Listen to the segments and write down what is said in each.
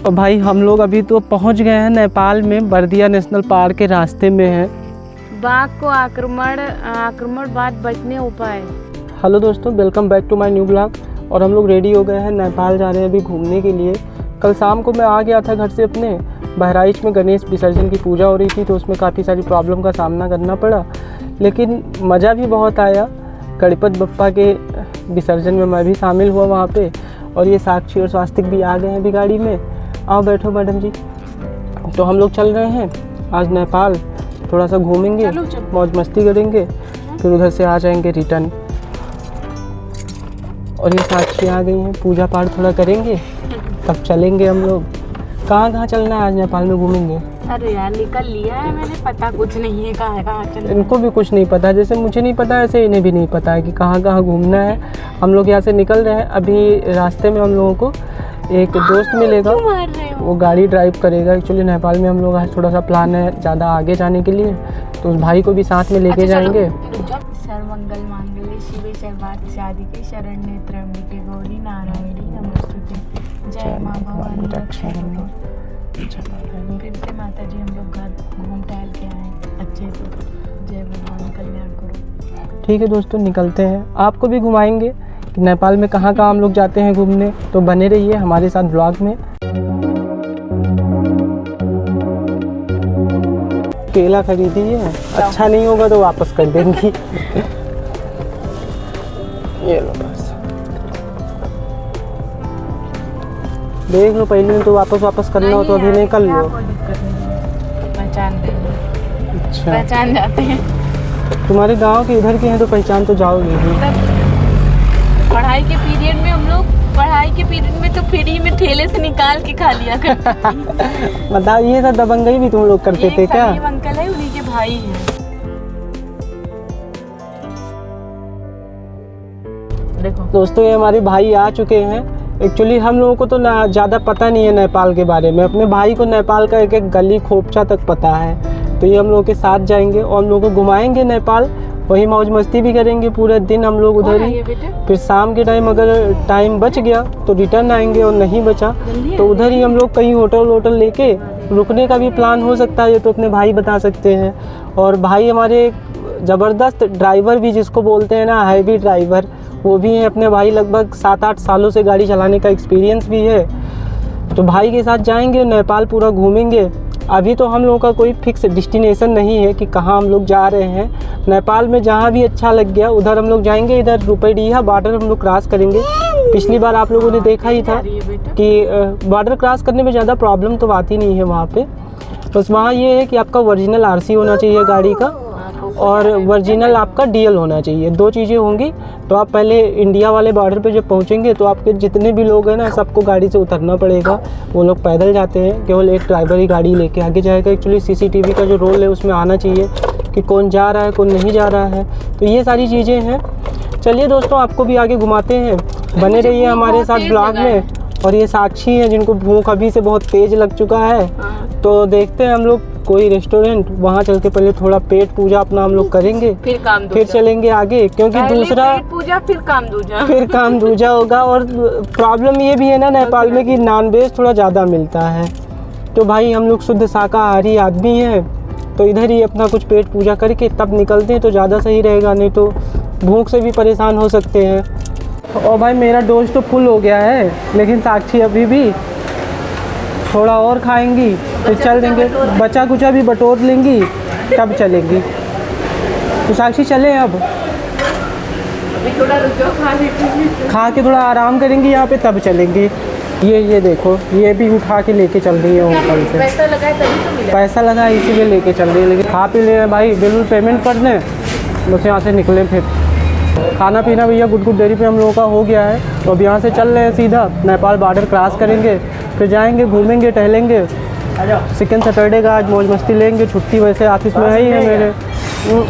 और भाई हम लोग अभी तो पहुंच गए हैं नेपाल में, बर्दिया नेशनल पार्क के रास्ते में हैं। बाघ को आक्रमण बाद बचने उपाय। हेलो दोस्तों, welcome back to my new blog. और हम लोग रेडी हो गए हैं, नेपाल जा रहे हैं अभी घूमने के लिए। कल शाम को मैं आ गया था घर से अपने। बहराइच में गणेश विसर्जन की पूजा हो रही थी, तो उसमें काफ़ी सारी प्रॉब्लम का सामना करना पड़ा, लेकिन मज़ा भी बहुत आया। गणपति बप्पा के विसर्जन में मैं भी शामिल हुआ वहाँ पे। और ये साक्षी और स्वास्तिक भी आ गए हैं अभी गाड़ी में। आओ बैठो मैडम जी। तो हम लोग चल रहे हैं आज नेपाल, थोड़ा सा घूमेंगे, मौज मस्ती करेंगे, फिर उधर से आ जाएंगे रिटर्न। और ये साक्षी आ गई हैं, पूजा पाठ थोड़ा करेंगे तब चलेंगे हम लोग। कहाँ चलना है आज नेपाल में घूमेंगे? अरे यार निकल लिया है मैंने, पता कुछ नहीं है कहाँ चलना। इनको भी कुछ नहीं पता, जैसे मुझे नहीं पता ऐसे इन्हें भी नहीं पता है कि कहाँ घूमना है। हम लोग यहाँ से निकल रहे हैं। अभी रास्ते में हम लोगों को एक दोस्त मिलेगा, वो गाड़ी ड्राइव करेगा। एक्चुअली नेपाल में हम लोग आज थोड़ा सा प्लान है ज़्यादा आगे जाने के लिए, तो उस भाई को भी साथ में लेके जाएंगे। सर्वमंगल मांगल्ये शिवे सर्वार्थ साधिके शरण्ये त्र्यंबके गौरी नारायणी नमोस्तुते। जय माँ भवानी रक्षाकरो। फिर से माता जी हम लोग घर घूम टहल के आए अच्छे से। जय भगवान कल्याण करो। ठीक है दोस्तों, निकलते हैं, आपको भी घुमाएंगे कि नेपाल में कहाँ हम लोग जाते हैं घूमने। तो बने रहिए हमारे साथ ब्लॉग में। केला खरीदी है, अच्छा नहीं होगा तो वापस कर देंगी। ये लो बस, देख लो, पहले तो वापस करना हो तो अभी नहीं कर लो। पहचान अच्छा, पहचान जाते हैं। तुम्हारे गांव के इधर के हैं तो पहचान तो जाओगे ही। पढ़ाई के पीरियड में तो फ्री में ठेले से निकाल के खा लिया करते। बताओ, ये सब दबंगई भी तुम लोग करते थे क्या? अंकल है, उन्हीं के भाई हैं। देखो दोस्तों, ये हमारे भाई आ चुके हैं। एक्चुअली हम लोगों को तो ना ज़्यादा पता नहीं है नेपाल के बारे में। अपने भाई को नेपाल का एक गली खोपचा तक पता है। तो ये हम लोगों के साथ जाएंगे और हम लोगों को घुमाएंगे नेपाल। वही मौज मस्ती भी करेंगे पूरे दिन हम लोग उधर ही। फिर शाम के टाइम अगर टाइम बच गया तो रिटर्न आएंगे, और नहीं बचा तो उधर ही हम लोग कहीं होटल लेके रुकने का भी प्लान हो सकता है। ये तो अपने भाई बता सकते हैं। और भाई हमारे ज़बरदस्त ड्राइवर भी जिसको बोलते हैं ना, हैवी ड्राइवर, वो भी हैं अपने भाई। लगभग 7-8 सालों से गाड़ी चलाने का एक्सपीरियंस भी है। तो भाई के साथ जाएंगे, नेपाल पूरा घूमेंगे। अभी तो हम लोगों का कोई फिक्स डेस्टिनेशन नहीं है कि कहाँ हम लोग जा रहे हैं। नेपाल में जहाँ भी अच्छा लग गया उधर हम लोग जाएंगे। इधर रुपैडिया बॉर्डर हम लोग क्रॉस करेंगे। पिछली बार आप लोगों ने देखा ही था कि बॉर्डर क्रॉस करने में ज़्यादा प्रॉब्लम तो आती नहीं है वहाँ पे। बस वहाँ ये है कि आपका ओरिजिनल आरसी होना चाहिए गाड़ी का, और ओरिजिनल आपका डीएल होना चाहिए। 2 चीज़ें होंगी। तो आप पहले इंडिया वाले बॉर्डर पे जब पहुंचेंगे तो आपके जितने भी लोग हैं ना, सबको गाड़ी से उतरना पड़ेगा। वो लोग पैदल जाते हैं, केवल एक ड्राइवर ही गाड़ी लेके आगे जाएगा। एक्चुअली सीसीटीवी का जो रोल है उसमें आना चाहिए कि कौन जा रहा है कौन नहीं जा रहा है। तो ये सारी चीज़ें हैं। चलिए दोस्तों, आपको भी आगे घुमाते हैं, बने रहिए हमारे साथ ब्लॉग में। और ये साक्षी है जिनको भूख अभी से बहुत तेज़ लग चुका है। तो देखते हैं हम लोग कोई रेस्टोरेंट, वहाँ चल के पहले थोड़ा पेट पूजा अपना हम लोग करेंगे, फिर चलेंगे आगे। क्योंकि दूसरा पेट पूजा फिर काम दूजा होगा। और प्रॉब्लम ये भी है ना नेपाल में कि नॉनवेज थोड़ा ज़्यादा मिलता है। तो भाई हम लोग शुद्ध शाकाहारी आदमी हैं, तो इधर ही अपना कुछ पेट पूजा करके तब निकलते हैं तो ज़्यादा सही रहेगा, नहीं तो भूख से भी परेशान हो सकते हैं। और भाई मेरा डोज तो फुल हो गया है, लेकिन साक्षी अभी भी थोड़ा और खाएंगी तो चल देंगे। बचा कुचा भी बटोर लेंगी तब चलेंगी। तो साक्षी चले अब, थोड़ा रुक जाओ, खा के थोड़ा आराम करेंगी यहाँ पे तब चलेंगी। ये देखो, ये भी उठा के लेके चल रही है होटल से। पैसा लगाए तभी तो मिला। पैसा लगा इसीलिए लेके चल रही है। लेकिन खा पी ले भाई, बिल पेमेंट कर दें बस, यहाँ से निकलें। फिर खाना पीना भैया गुड डेयरी पे हम लोगों का हो गया है। तो अब यहाँ से चल रहे हैं सीधा नेपाल बॉर्डर क्रॉस करेंगे, फिर जाएंगे घूमेंगे टहलेंगे। सेकंड सैटरडे का आज मौज मस्ती लेंगे। छुट्टी वैसे ऑफिस में ही है मेरे।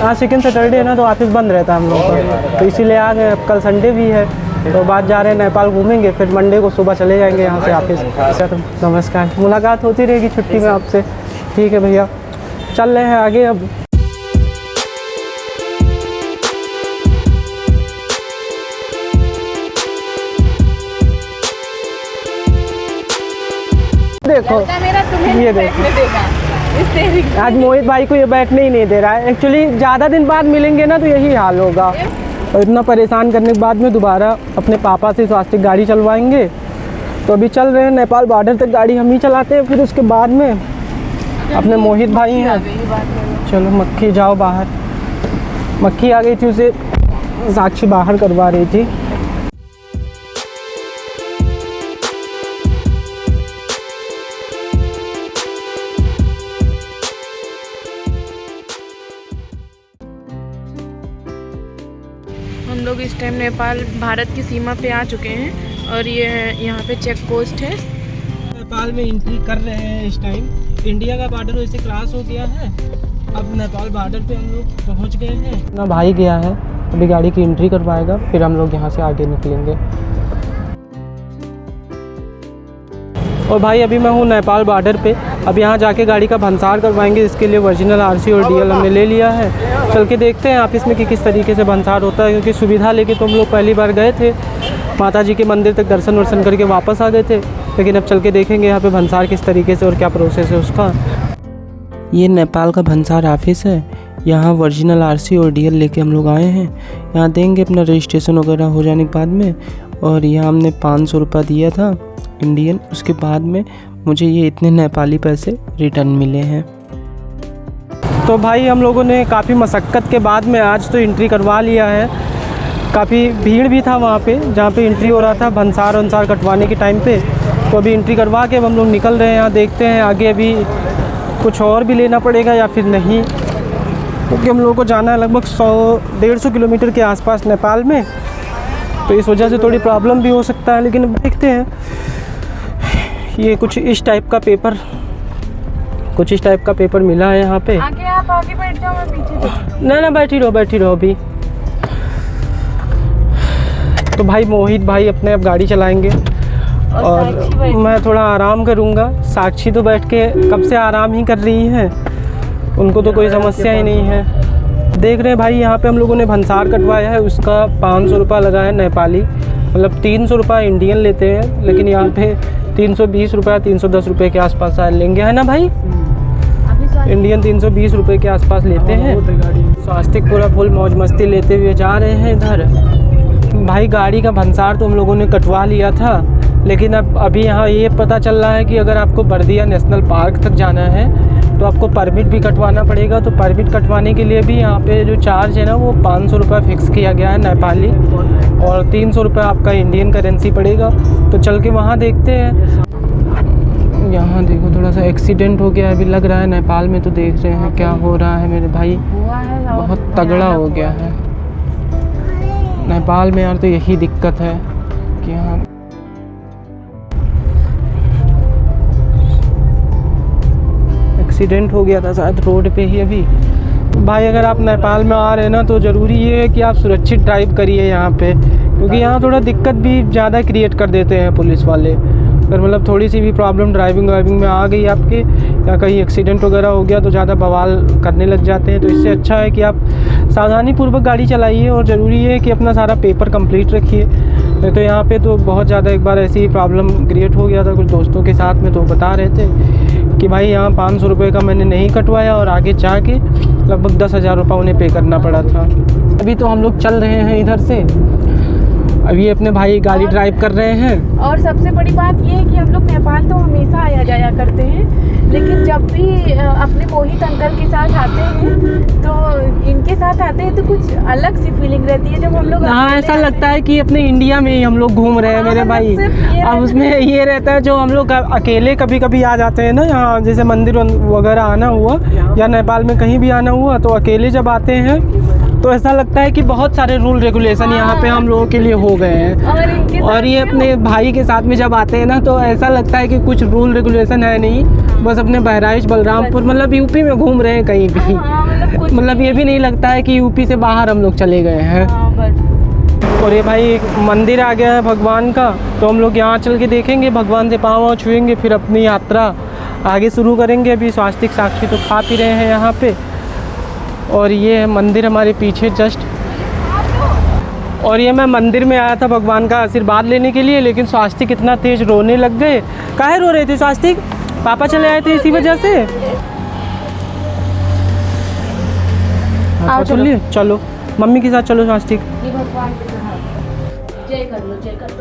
आज सेकंड सैटरडे है ना, तो ऑफिस बंद रहता है हम लोग का, तो इसीलिए आ गए। अब कल संडे भी है, तो बाद जा रहे हैं नेपाल घूमेंगे, फिर मंडे को सुबह चले जाएंगे यहाँ से ऑफिस। सर नमस्कार, मुलाकात होती रहेगी छुट्टी में आपसे। ठीक है भैया, चल रहे हैं आगे अब। देखो लड़का मेरा तुम्हें ये ये देखो। देगा इस स्टीयरिंग आज मोहित भाई को ये बैठने ही नहीं दे रहा है। एक्चुअली ज़्यादा दिन बाद मिलेंगे ना तो यही हाल होगा। और इतना परेशान करने के बाद में दोबारा अपने पापा से स्वास्तिक गाड़ी चलवाएंगे। तो अभी चल रहे हैं नेपाल बॉर्डर तक, गाड़ी हम ही चलाते हैं। फिर उसके बाद में अपने मोहित भाई हैं। चलो मक्खी जाओ बाहर। मक्खी आ गई थी, उसे साक्षी बाहर करवा रही थी। हम लोग इस टाइम नेपाल भारत की सीमा पे आ चुके हैं और ये यहाँ पे चेक पोस्ट है। नेपाल में एंट्री कर रहे हैं इस टाइम। इंडिया का बॉर्डर वैसे क्रॉस हो गया है। अब नेपाल बॉर्डर पे हम लोग पहुँच गए हैं। अपना भाई गया है, अभी गाड़ी की एंट्री करवाएगा, फिर हम लोग यहाँ से आगे निकलेंगे। और भाई अभी मैं हूँ नेपाल बॉर्डर पे। अब यहाँ जाके गाड़ी का भंसार करवाएंगे। इसके लिए ओरिजिनल आरसी और डीएल हमने ले लिया है। चल के देखते हैं ऑफिस में कि किस तरीके से भंसार होता है, क्योंकि सुविधा लेके तो हम लोग पहली बार गए थे, माता जी के मंदिर तक दर्शन वर्शन करके वापस आ गए थे। लेकिन अब चल के देखेंगे यहाँ पे भंसार किस तरीके से और क्या प्रोसेस है उसका। ये नेपाल का भंसार ऑफिस है। यहाँ ओरिजिनल आरसी और डीएल लेके हम लोग आए हैं। यहाँ देंगे अपना रजिस्ट्रेशन वगैरह हो जाने के बाद में। और यहाँ हमने 500 रुपये दिया था इंडियन। उसके बाद में मुझे ये इतने नेपाली पैसे रिटर्न मिले हैं। तो भाई हम लोगों ने काफ़ी मशक्क़त के बाद में आज तो एंट्री करवा लिया है। काफ़ी भीड़ भी था वहाँ पे जहाँ पे एंट्री हो रहा था भंसार वंसार कटवाने के टाइम पे। तो अभी एंट्री करवा के अब हम लोग निकल रहे हैं। यहाँ देखते हैं आगे अभी कुछ और भी लेना पड़ेगा या फिर नहीं, क्योंकि हम लोगों को जाना है लगभग 100-150 किलोमीटर के आसपास नेपाल में। तो इस वजह से थोड़ी प्रॉब्लम भी हो सकता है, लेकिन अब देखते हैं। ये कुछ इस टाइप का पेपर मिला है यहाँ पे। आगे आप आगे बैठ जाओ, मैं पीछे ना बैठी रहो अभी। तो भाई मोहित भाई अपने अब गाड़ी चलाएंगे और मैं थोड़ा आराम करूँगा। साक्षी तो बैठ के कब से आराम ही कर रही है, उनको तो कोई समस्या ही नहीं है। देख रहे हैं भाई यहाँ पे हम लोगों ने भंसार कटवाया है, उसका 500 रुपये लगा है नेपाली। मतलब 300 रुपये इंडियन लेते हैं, लेकिन यहाँ पे 320 रुपये 310 रुपये के आसपास लेंगे, है ना भाई? इंडियन 320 रुपये के आसपास लेते हैं। स्वास्तिक पूरा फुल मौज मस्ती लेते हुए जा रहे हैं इधर। भाई गाड़ी का भंसार तो हम लोगों ने कटवा लिया था, लेकिन अब अभी यहाँ ये पता चल रहा है कि अगर आपको बर्दिया नेशनल पार्क तक जाना है तो आपको परमिट भी कटवाना पड़ेगा। तो परमिट कटवाने के लिए भी यहाँ पे जो चार्ज है ना वो 500 रुपये फ़िक्स किया गया है नेपाली, और 300 रुपये आपका इंडियन करेंसी पड़ेगा। तो चल के वहाँ देखते हैं। यहाँ देखो थोड़ा सा एक्सीडेंट हो गया है अभी लग रहा है नेपाल में। तो देख रहे हैं क्या हो रहा है मेरे भाई, बहुत तगड़ा हो गया है नेपाल में यार। तो यही दिक्कत है कि यहाँ एक्सीडेंट हो गया था शायद रोड पे ही अभी। भाई अगर आप नेपाल में आ रहे हैं ना तो ज़रूरी ये है कि आप सुरक्षित ड्राइव करिए यहाँ पे, क्योंकि यहाँ थोड़ा दिक्कत भी ज़्यादा क्रिएट कर देते हैं पुलिस वाले। अगर मतलब थोड़ी सी भी प्रॉब्लम ड्राइविंग में आ गई आपके, या कहीं एक्सीडेंट वगैरह हो गया तो ज़्यादा बवाल करने लग जाते हैं। तो इससे अच्छा है कि आप सावधानीपूर्वक गाड़ी चलाइए, और ज़रूरी है कि अपना सारा पेपर कंप्लीट रखिए। नहीं तो यहाँ पे तो बहुत ज़्यादा एक बार ऐसी प्रॉब्लम क्रिएट हो गया था कुछ दोस्तों के साथ में। तो बता रहे थे कि भाई यहाँ 500 रुपये का मैंने नहीं कटवाया और आगे जाके लगभग 10,000 रुपये उन्हें पे करना पड़ा था। अभी तो हम लोग चल रहे हैं इधर से। अभी अपने भाई गाड़ी ड्राइव कर रहे हैं। और सबसे बड़ी बात ये है कि हम लोग नेपाल तो हमेशा आया जाया करते हैं, लेकिन जब भी अपने मोहित अंकल के साथ आते हैं तो इनके साथ आते हैं तो कुछ अलग सी फीलिंग रहती है जब हम लोग। हाँ, ऐसा लगता है कि अपने इंडिया में ही हम लोग घूम रहे हैं मेरे भाई। अब उसमें ये रहता है जो हम लोग अकेले कभी कभी आ जाते हैं ना यहाँ, जैसे मंदिर वगैरह आना हुआ या नेपाल में कहीं भी आना हुआ, तो अकेले जब आते हैं तो ऐसा लगता है कि बहुत सारे रूल रेगुलेशन यहाँ पे हम लोगों के लिए हो गए हैं। और ये अपने भाई के साथ में जब आते हैं ना तो ऐसा लगता है कि कुछ रूल रेगुलेशन है नहीं, बस अपने बहराइच बलरामपुर मतलब यूपी में घूम रहे हैं कहीं भी। मतलब ये भी नहीं लगता है कि यूपी से बाहर हम लोग चले गए हैं। और ये भाई एक मंदिर आ गया है भगवान का, तो हम लोग यहाँ चल के देखेंगे, भगवान से पाँव छुएंगे, फिर अपनी यात्रा आगे शुरू करेंगे। अभी स्वास्तिक साक्षी तो खा पी रहे हैं यहाँ पे। और ये है मंदिर हमारे पीछे जस्ट। और ये मैं मंदिर में आया था भगवान का आशीर्वाद लेने के लिए, लेकिन स्वास्तिक इतना तेज रोने लग गए। काहे रो रहे थे स्वास्तिक? पापा चले आए थे इसी वजह से। आओ चलिए चलो मम्मी के साथ चलो स्वास्तिक। जय कर लो, जय कर लो।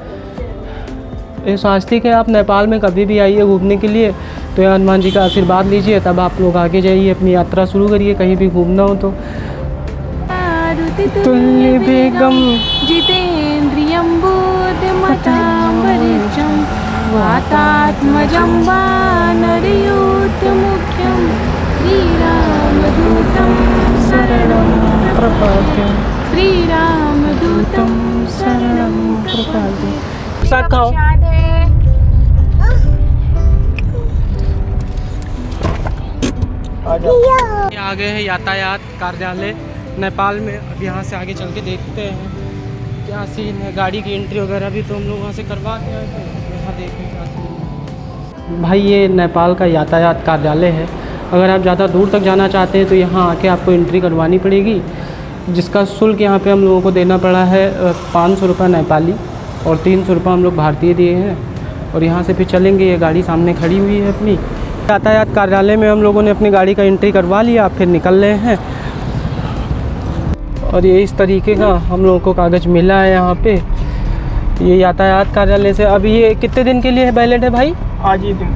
ये स्वास्तिक है, आप नेपाल में कभी भी आइए घूमने के लिए तो यहाँ हनुमान जी का आशीर्वाद लीजिए, तब आप लोग आगे जाइए, अपनी यात्रा शुरू करिए कहीं भी घूमना हो तो। तुल्य बेगम जितेन्द्रियं बोधमतां वरिष्ठं वातात्मजं वानरयूथमुख्यं श्रीरामदूतं शरणं प्रपद्ये। श्रीरामदूतं शरणं प्रपद्ये। साथ खाओ। ये आ गए हैं यातायात कार्यालय नेपाल में। अब यहाँ से आगे चल के देखते हैं क्या सीन है। गाड़ी की एंट्री वगैरह भी तो हम लोग वहाँ से करवा के आए थे, यहाँ देखें क्या सीन है। भाई ये नेपाल का यातायात कार्यालय है। अगर आप ज़्यादा दूर तक जाना चाहते हैं तो यहाँ आके आपको एंट्री करवानी पड़ेगी, जिसका शुल्क यहाँ पे हम लोगों को देना पड़ा है 500 रुपये नेपाली और 300 रुपये हम लोग भारतीय दिए हैं। और यहाँ से फिर चलेंगे, ये गाड़ी सामने खड़ी हुई है अपनी। यातायात कार्यालय में हम लोगों ने अपनी गाड़ी का एंट्री करवा लिया, फिर निकल रहे हैं। और ये इस तरीके का हम लोगों को कागज़ मिला है यहाँ पे, ये यातायात कार्यालय से। अब ये कितने दिन के लिए है वैलिड है भाई? आज ही दिन।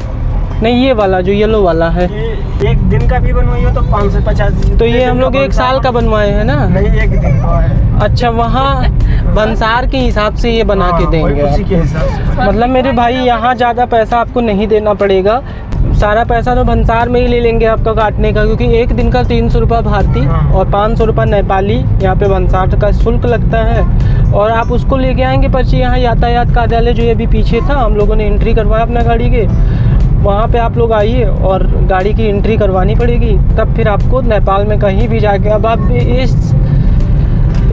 नहीं ये वाला जो येलो वाला है, ये एक दिन का भी बनवाई हो तो 550। तो ये हम लोग 1 साल का बनवाए हैं ना? नहीं, एक दिन का है। अच्छा, वहाँ भंसार के हिसाब से ये बना के देंगे उसी के हिसाब से। मतलब मेरे भाई यहाँ ज़्यादा पैसा आपको नहीं देना पड़ेगा, सारा पैसा तो भंसार में ही ले लेंगे आपका काटने का, क्योंकि एक दिन का 300 रुपये भारतीय और 500 रुपये नेपाली यहाँ पे भंसार का शुल्क लगता है। और आप उसको लेके आएंगे पर्ची यहाँ यातायात कार्यालय जो ये अभी पीछे था, हम लोगों ने एंट्री करवाया अपना गाड़ी के, वहाँ पे आप लोग आइए और गाड़ी की एंट्री करवानी पड़ेगी, तब फिर आपको नेपाल में कहीं भी जाके, अब आप इस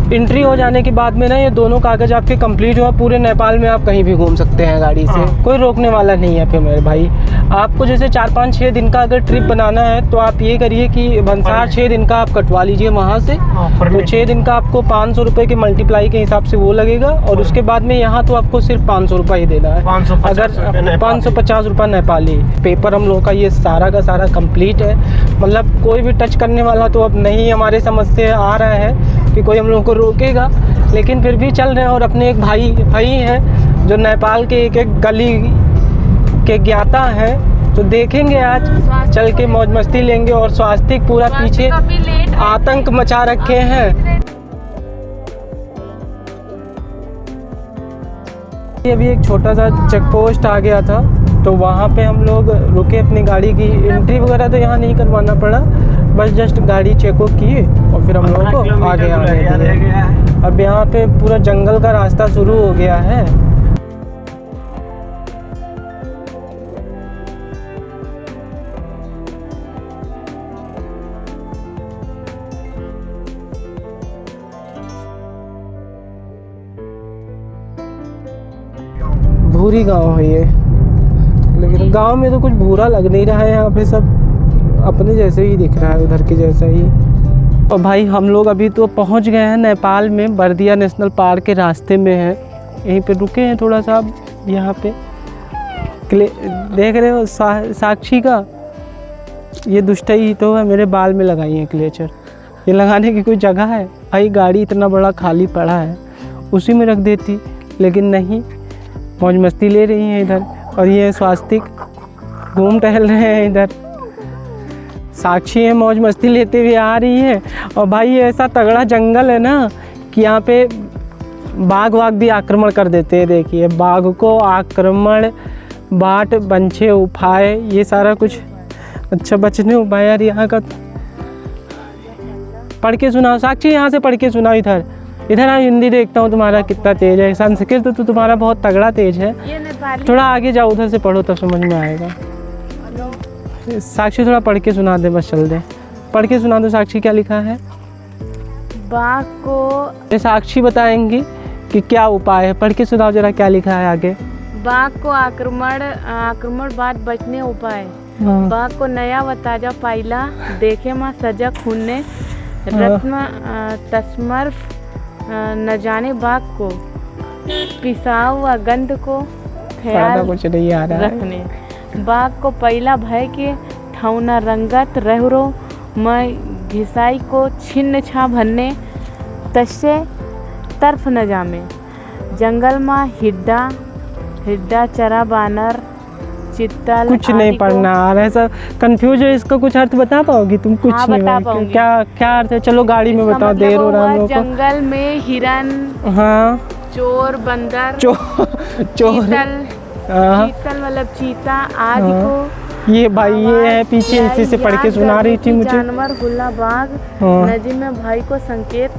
एंट्री हो जाने के बाद में ना ये दोनों कागज़ आपके कंप्लीट हुआ, पूरे नेपाल में आप कहीं भी घूम सकते हैं गाड़ी से, कोई रोकने वाला नहीं है। फिर मेरे भाई आपको जैसे 4-5-6 दिन का अगर ट्रिप बनाना है तो आप ये करिए कि भंसार 6 दिन का आप कटवा लीजिए वहाँ से, तो 6 दिन का आपको 500 रुपये के मल्टीप्लाई के हिसाब से वो लगेगा। और उसके बाद में यहाँ तो आपको सिर्फ 500 रुपये ही देना है, अगर 550 रुपये नेपाली। पेपर हम लोगों का ये सारा का सारा कंप्लीट है, मतलब कोई भी टच करने वाला तो अब नहीं हमारे समझ से आ रहा है कि कोई हम लोगों को रोकेगा, लेकिन फिर भी चल रहे हैं। और अपने एक भाई हैं जो नेपाल के एक गली के ज्ञाता हैं, तो देखेंगे आज चल के मौज मस्ती लेंगे। और स्वास्तिक पूरा पीछे आतंक मचा रखे हैं। अभी एक छोटा सा चेक पोस्ट आ गया था, तो वहाँ पे हम लोग रुके, अपनी गाड़ी की एंट्री वगैरह तो यहाँ नहीं करवाना पड़ा, बस जस्ट गाड़ी चेकअप किए और फिर हम लोगों को आगे आने दिए। अब यहाँ पे पूरा जंगल का रास्ता शुरू हो गया है। भूरी गांव है ये, लेकिन गांव में तो कुछ भूरा लग नहीं रहा है, यहाँ पे सब अपने जैसे ही दिख रहा है, उधर के जैसा ही। और भाई हम लोग अभी तो पहुँच गए हैं नेपाल में, बर्दिया नेशनल पार्क के रास्ते में हैं, यहीं पे रुके हैं थोड़ा सा। यहाँ पे देख रहे हो साक्षी का ये दुष्टई तो है, मेरे बाल में लगाई है क्लेचर, ये लगाने की कोई जगह है भाई? गाड़ी इतना बड़ा खाली पड़ा है, उसी में रख देती, लेकिन नहीं, मौज मस्ती ले रही हैं इधर। और ये स्वास्तिक घूम टहल रहे हैं इधर, साक्षी है मौज मस्ती लेते हुए आ रही है। और भाई ऐसा तगड़ा जंगल है ना कि यहाँ पे बाघ वाघ भी आक्रमण कर देते हैं। देखिए, बाघ को आक्रमण, बाट बंछे उपाय, ये सारा कुछ। अच्छा बचने उपाय यार यहाँ का। पढ़ के सुनाओ साक्षी, यहाँ से पढ़ के सुनाओ। इधर इधर आ, हिंदी देखता हूँ तुम्हारा कितना तेज है, संस्कृत तो तुम्हारा बहुत तगड़ा तेज है। थोड़ा आगे जाओ, उधर से पढ़ो तब समझ में आएगा। साक्षी थोड़ा पढ़ के सुना दे, बस चल दे, पढ़ के सुना दो साक्षी, क्या लिखा है? बाघ को साक्षी बताएंगी कि क्या उपाय है, पढ़ के सुनाओ जरा, क्या लिखा है आगे? बाघ को आक्रमण बाद बचने उपाय। बाघ को नया व ताजा पाइला, देखे माँ सजा खूने, रत्न तस्मर्फ न जाने बाघ को, पिसाव व गंध को ख्याल कुछ नहीं आ रहा रखने। बाघ को पहला भय के ठौना रंगत रहरो मैं घिसाई को छिन्न छा भन्ने तस्से तरफ न जामे जंगल में हिड्डा चरा बानर चित्तल कुछ नहीं पढ़ना आ रहा है, सब कंफ्यूज है। इसका कुछ अर्थ बता पाओगी तुम? कुछ हाँ, नहीं बता भाई, पाऊंगी। क्या अर्थ है? चलो गाड़ी में इसका बताओ, मतलब देर हो रहा है हम लोग को। जंगल में हिरन, हाँ, चोर, बंदर, चोर, हाँ, चीतल मतलब चीता आदि हाँ। को ये भाई ये है पीछे, इसी से पढ़ के सुना रही थी मुझे। जानवर हुला बाघ हाँ। नदी में भाई को संकेत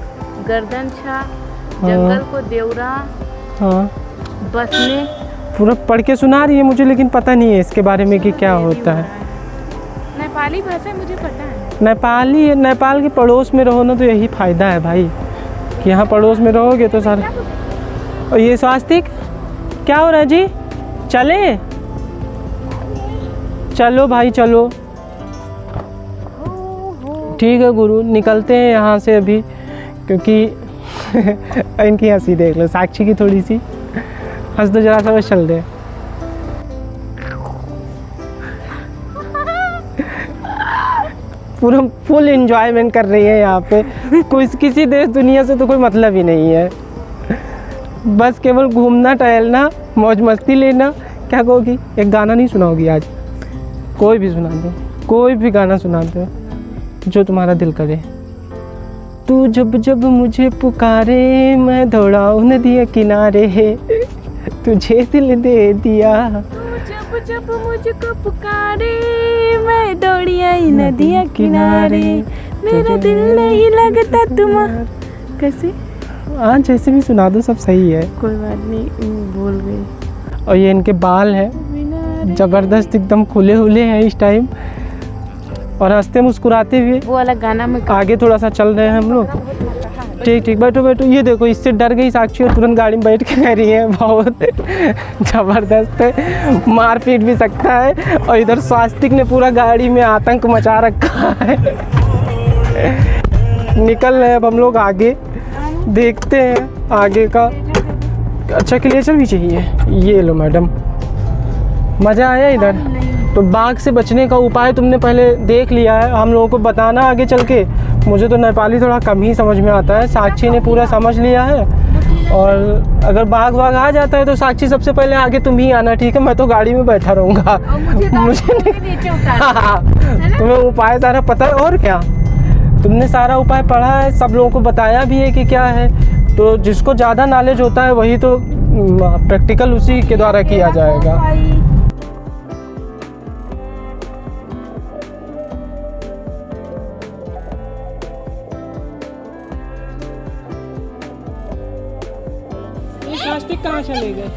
गर्दन छा जंगल को देवरा हाँ, बसने पूरा पढ़ के सुना रही है मुझे, लेकिन पता नहीं है इसके बारे में कि क्या होता है। नेपाली भाषा मुझे पता है। नेपाल के पड़ोस में रहो ना तो यही फ़ायदा है भाई, कि यहाँ पड़ोस में रहोगे तो सारे। और ये स्वास्तिक क्या हो रहा है जी? चले चलो भाई चलो, ठीक है गुरु, निकलते हैं यहाँ से अभी, क्योंकि इनकी हंसी देख लो, साक्षी की थोड़ी सी हंस दो जरा सा, बस चल दे। पूरा फुल एंजॉयमेंट कर रही है यहाँ पे। कोई किसी देश दुनिया से तो कोई मतलब ही नहीं है, बस केवल घूमना टहलना मौज मस्ती लेना। क्या कहोगी? एक गाना नहीं सुनाओगी आज? कोई भी सुना दो, कोई भी गाना सुना दो जो तुम्हारा दिल करे। तू जब जब मुझे पुकारे मैं दौड़ाऊं नदिया किनारे, तुझे दिल दे दिया। जब जब मुझको पुकारे मैं दौड़ी आई नदिया किनारे, मेरा दिल नहीं लगता तुम्हारा। कैसे? हाँ, जैसे भी सुना दो, सब सही है, कोई बात नहीं, बोल गई। और ये इनके बाल हैं ज़बरदस्त, एकदम खुले हुए हैं इस टाइम, और हंसते मुस्कुराते हुए। वो वाला गाना में आगे थोड़ा सा चल रहे हैं हम लोग। ठीक ठीक, बैठो बैठो। ये देखो, इससे डर गई साक्षी और तुरंत गाड़ी में बैठ के कह रही है बहुत ज़बरदस्त है, मार पीट भी सकता है। और इधर स्वास्तिक ने पूरा गाड़ी में आतंक मचा रखा है। निकल रहे अब हम लोग आगे, देखते हैं आगे का। अच्छा, क्लेचर भी चाहिए? ये लो मैडम। मज़ा आया इधर? तो बाघ से बचने का उपाय तुमने पहले देख लिया है, हम लोगों को बताना आगे चल के। मुझे तो नेपाली थोड़ा कम ही समझ में आता है, साक्षी ने पूरा समझ लिया है। और अगर बाघ आ जाता है तो साक्षी सबसे पहले आगे तुम ही आना, ठीक है? मैं तो गाड़ी में बैठा रहूँगा। मुझे तुम्हें उपाय सारा पता है, और क्या तुमने सारा उपाय पढ़ा है, सब लोगों को बताया भी है कि क्या है। तो जिसको ज़्यादा नॉलेज होता है वही तो प्रैक्टिकल उसी के द्वारा किया जाएगा। स्वास्तिक कहाँ चले गए?